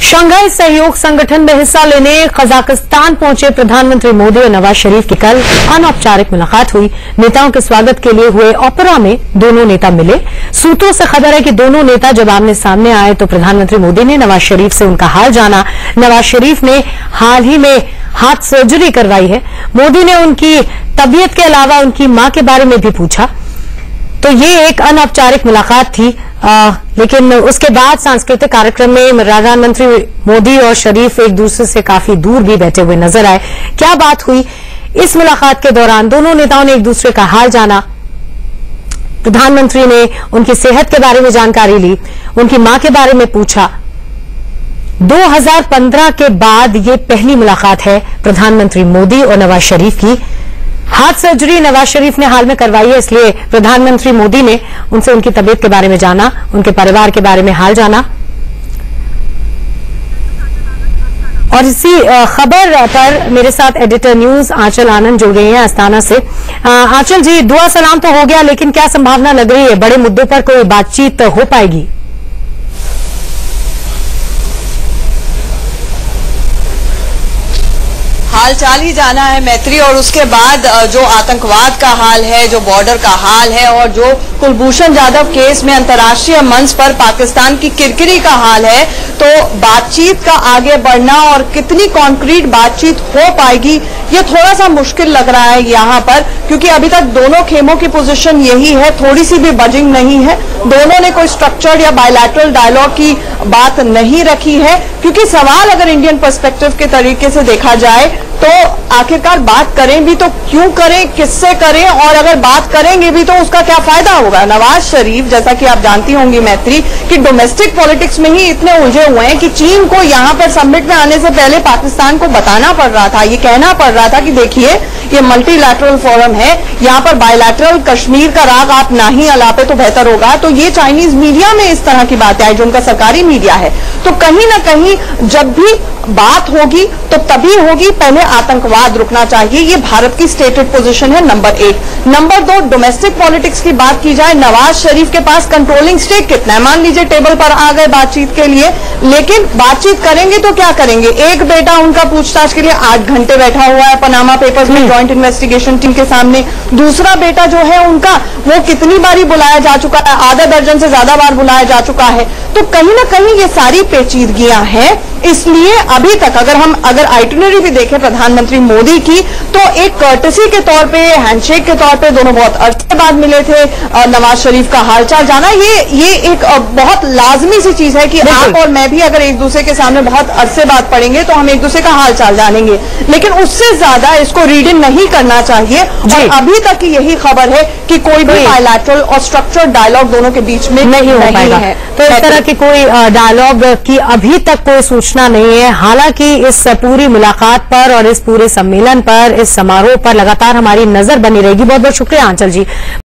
Shanghai सहयोग संगठन में हिस्सा लेने कजाकिस्तान पहुंचे प्रधानमंत्री मोदी और नवाज शरीफ की कल अनौपचारिक मुलाकात हुई। नेताओं के स्वागत के लिए हुए ओपेरा में दोनों नेता मिले। सूत्रों से खबर है कि दोनों नेता जब आमने सामने आए तो प्रधानमंत्री मोदी ने नवाज शरीफ से उनका हाल जाना। नवाज शरीफ ने हाल ही में हार्ट सर्जरी करवाई है। मोदी ने उनकी तबीयत के अलावा उनकी मां के बारे में भी पूछा। तो ये एक अनौपचारिक मुलाकात थी, लेकिन उसके बाद सांस्कृतिक कार्यक्रम में प्रधानमंत्री मोदी और शरीफ एक दूसरे से काफी दूर भी बैठे हुए नजर आए। क्या बात हुई इस मुलाकात के दौरान? दोनों नेताओं ने एक दूसरे का हाल जाना। प्रधानमंत्री ने उनकी सेहत के बारे में जानकारी ली, उनकी मां के बारे में पूछा। 2015 के बाद ये पहली मुलाकात है प्रधानमंत्री मोदी और नवाज शरीफ की। हार्ट सर्जरी नवाज शरीफ ने हाल में करवाई है, इसलिए प्रधानमंत्री मोदी ने उनसे उनकी तबीयत के बारे में जाना, उनके परिवार के बारे में हाल जाना। और इसी खबर पर मेरे साथ एडिटर न्यूज आंचल आनंद जुड़ गई हैं अस्ताना से। आंचल जी, दुआ सलाम तो हो गया, लेकिन क्या संभावना लग रही है बड़े मुद्दों पर कोई बातचीत हो पाएगी? हालचाल ही जाना है मैत्री, और उसके बाद जो आतंकवाद का हाल है, जो बॉर्डर का हाल है, और जो कुलभूषण जाधव केस में अंतर्राष्ट्रीय मंच पर पाकिस्तान की किरकिरी का हाल है, तो बातचीत का आगे बढ़ना और कितनी कॉन्क्रीट बातचीत हो पाएगी ये थोड़ा सा मुश्किल लग रहा है यहाँ पर, क्योंकि अभी तक दोनों खेमों की पोजीशन यही है, थोड़ी सी भी बजिंग नहीं है। दोनों ने कोई स्ट्रक्चर्ड या बायलैटरल डायलॉग की बात नहीं रखी है, क्योंकि सवाल अगर इंडियन पर्सपेक्टिव के तरीके से देखा जाए तो आखिरकार बात करें भी तो क्यों करें, किससे करें, और अगर बात करेंगे भी तो उसका क्या फायदा होगा। नवाज शरीफ, जैसा कि आप जानती होंगी मैत्री, कि डोमेस्टिक पॉलिटिक्स में ही इतने उलझे हुए हैं कि चीन को यहाँ पर समिट में आने से पहले पाकिस्तान को बताना पड़ रहा था, ये कहना पड़ रहा था कि देखिए ये मल्टीलैटरल फोरम है, यहाँ पर बायलैटरल कश्मीर का राग आप ना ही अलापे तो बेहतर होगा। तो ये चाइनीज मीडिया में इस तरह की बातें आई, जो उनका सरकारी मीडिया है। तो कहीं ना कहीं जब भी बात होगी तो तभी होगी, पहले आतंकवाद रुकना चाहिए, ये भारत की स्टेटेड पोजीशन है नंबर 1। नंबर 2, डोमेस्टिक पॉलिटिक्स की बात की जाए, नवाज शरीफ के पास कंट्रोलिंग स्टेक कितना है? मान लीजिए टेबल पर आ गए बातचीत के लिए, लेकिन बातचीत करेंगे तो क्या करेंगे? एक बेटा उनका पूछताछ के लिए 8 घंटे बैठा हुआ है पनामा पेपर्स में जॉइंट इन्वेस्टिगेशन टीम के सामने। दूसरा बेटा जो है उनका, वो कितनी बारी बुलाया जा चुका है, आधा दर्जन से ज्यादा बार बुलाया जा चुका है। तो कहीं ना कहीं ये सारी पेचीदगियां हैं। इसलिए अभी तक अगर आइटिनरी भी देखें प्रधानमंत्री मोदी की, तो एक कर्टसी के तौर पे, हैंडशेक के तौर पे दोनों बहुत अरसे बाद मिले थे। नवाज शरीफ का हालचाल जाना ये एक बहुत लाजमी सी चीज है कि आप और मैं भी अगर एक दूसरे के सामने बहुत अरसे बाद पड़ेंगे तो हम एक दूसरे का हालचाल जानेंगे, लेकिन उससे ज्यादा इसको रीड इन नहीं करना चाहिए। और अभी तक की यही खबर है कि कोई भी बायलैटरल और स्ट्रक्चर्ड डायलॉग दोनों के बीच में नहीं है। तो इस तरह की कोई डायलॉग की अभी तक कोई सूचना नहीं है। हालांकि इस पूरी मुलाकात पर और इस पूरे सम्मेलन पर, इस समारोह पर लगातार हमारी नजर बनी रहेगी। बहुत बहुत शुक्रिया आंचल जी।